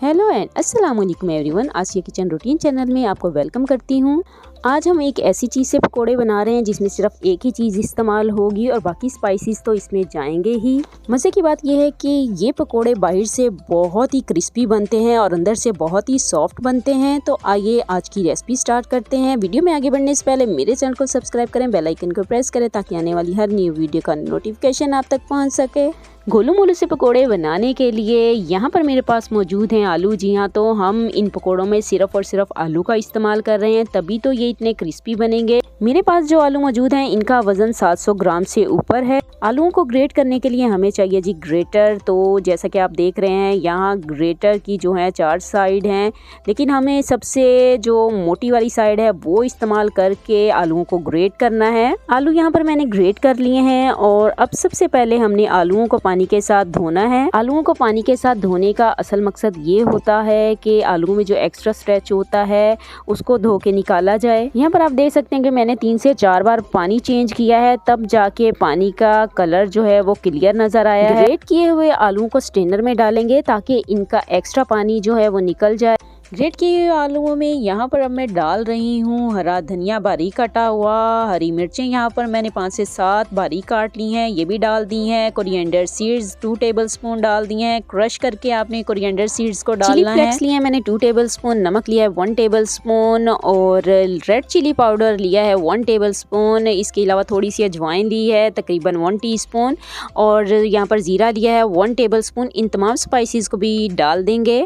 Hello and अस्सलाम वालेकुम everyone. आसिया kitchen routine channel में आपको वेलकम करती हूँ। आज हम एक ऐसी चीज़ से पकोड़े बना रहे हैं जिसमें सिर्फ एक ही चीज़ इस्तेमाल होगी और बाकी स्पाइसेस तो इसमें जाएंगे ही। मज़े की बात यह है कि ये पकोड़े बाहर से बहुत ही क्रिस्पी बनते हैं और अंदर से बहुत ही सॉफ्ट बनते हैं। तो आइए आज की रेसिपी स्टार्ट करते हैं। वीडियो में आगे बढ़ने से पहले मेरे चैनल को सब्सक्राइब करें, बेल आइकन को प्रेस करें ताकि आने वाली हर न्यू वीडियो का नोटिफिकेशन आप तक पहुँच सके। गोलू मोलू से पकोड़े बनाने के लिए यहाँ पर मेरे पास मौजूद हैं आलू। जी हाँ, तो हम इन पकोड़ों में सिर्फ और सिर्फ आलू का इस्तेमाल कर रहे हैं, तभी तो ये इतने क्रिस्पी बनेंगे। मेरे पास जो आलू मौजूद हैं इनका वजन 700 ग्राम से ऊपर है। आलूओं को ग्रेट करने के लिए हमें चाहिए जी ग्रेटर। तो जैसा कि आप देख रहे हैं यहाँ ग्रेटर की जो है 4 साइड हैं, लेकिन हमें सबसे जो मोटी वाली साइड है वो इस्तेमाल करके आलूओं को ग्रेट करना है। आलू यहाँ पर मैंने ग्रेट कर लिए हैं और अब सबसे पहले हमने आलूओं को पानी के साथ धोना है। आलूओं को पानी के साथ धोने का असल मकसद ये होता है कि आलू में जो एक्स्ट्रा स्ट्रेच होता है उसको धो के निकाला जाए। यहाँ पर आप देख सकते हैं कि मैंने 3 से 4 बार पानी चेंज किया है, तब जाके पानी का कलर जो है वो क्लियर नजर आया है। ग्रेट किए हुए आलूओं को स्ट्रेनर में डालेंगे ताकि इनका एक्स्ट्रा पानी जो है वो निकल जाए। ग्रेट किए हुए आलूओं में यहाँ पर अब मैं डाल रही हूँ हरा धनिया बारीक कटा हुआ, हरी मिर्चें यहाँ पर मैंने 5 से 7 बारीक काट ली हैं, ये भी डाल दी हैं। कोरिएंडर सीड्स 2 टेबलस्पून डाल दिए हैं, क्रश करके आपने कोरिएंडर सीड्स को डालना है। चिली फ्लेक्स लिए हैं मैंने 2 टेबलस्पून, नमक लिया है 1 टेबलस्पून और रेड चिली पाउडर लिया है 1 टेबलस्पून। इसके अलावा थोड़ी सी अजवाइन ली है तकरीबन 1 टीस्पून और यहाँ पर ज़ीरा लिया है 1 टेबलस्पून। इन तमाम स्पाइसेस को भी डाल देंगे।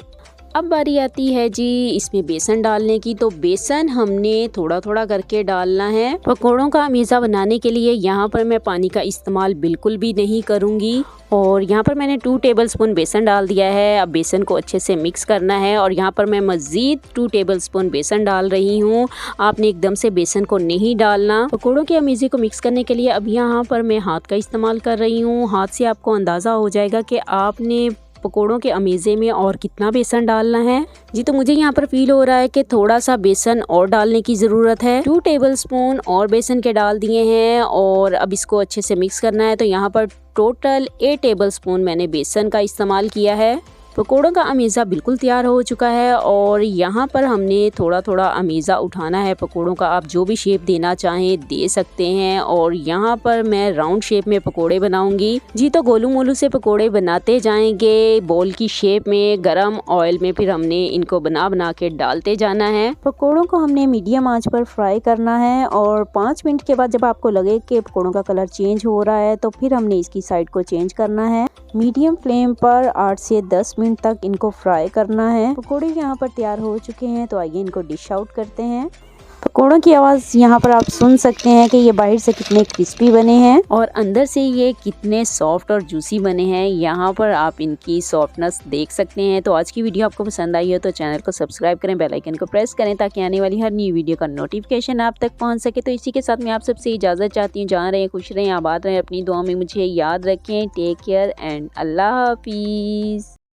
अब बारी आती है जी इसमें बेसन डालने की। तो बेसन हमने थोड़ा थोड़ा करके डालना है। पकोड़ों का अमीज़ा बनाने के लिए यहाँ पर मैं पानी का इस्तेमाल बिल्कुल भी नहीं करूँगी और यहाँ पर मैंने 2 टेबलस्पून बेसन डाल दिया है। अब बेसन को अच्छे से मिक्स करना है और यहाँ पर मैं मज़ीद 2 टेबलस्पून बेसन डाल रही हूँ। आपने एकदम से बेसन को नहीं डालना। पकोड़ों के अमीज़े को मिक्स करने के लिए अब यहाँ पर मैं हाथ का इस्तेमाल कर रही हूँ। हाथ से आपको अंदाज़ा हो जाएगा कि आपने पकोड़ों के अमीज़े में और कितना बेसन डालना है। जी तो मुझे यहाँ पर फील हो रहा है कि थोड़ा सा बेसन और डालने की ज़रूरत है। 2 टेबलस्पून और बेसन के डाल दिए हैं और अब इसको अच्छे से मिक्स करना है। तो यहाँ पर टोटल 8 टेबलस्पून मैंने बेसन का इस्तेमाल किया है। पकोड़ों का अमीज़ा बिल्कुल तैयार हो चुका है और यहाँ पर हमने थोड़ा थोड़ा अमीज़ा उठाना है पकोड़ों का। आप जो भी शेप देना चाहें दे सकते हैं और यहाँ पर मैं राउंड शेप में पकोड़े बनाऊंगी। जी तो गोलू मोलू से पकोड़े बनाते जाएंगे बॉल की शेप में। गरम ऑयल में फिर हमने इनको बना बना के डालते जाना है। पकोड़ों को हमने मीडियम आंच पर फ्राई करना है और 5 मिनट के बाद जब आपको लगे कि पकोड़ों का कलर चेंज हो रहा है तो फिर हमने इसकी साइड को चेंज करना है। मीडियम फ्लेम पर 8 से 10 मिनट तक इनको फ्राई करना है। पकोड़े यहाँ पर तैयार हो चुके हैं, तो आइए इनको डिश आउट करते हैं। पकोड़ों की आवाज़ यहाँ पर आप सुन सकते हैं कि ये बाहर से कितने क्रिस्पी बने हैं और अंदर से ये कितने सॉफ्ट और जूसी बने हैं। यहाँ पर आप इनकी सॉफ्टनेस देख सकते हैं। तो आज की वीडियो आपको पसंद आई हो तो चैनल को सब्सक्राइब करें, बेल आइकन को प्रेस करें ताकि आने वाली हर नई वीडियो का नोटिफिकेशन आप तक पहुँच सके। तो इसी के साथ मैं आप सबसे इजाज़त चाहती हूँ। जहाँ रहें खुश रहें, आबाद रहें, अपनी दुआ में मुझे याद रखें। टेक केयर एंड अल्लाह हाफिज़।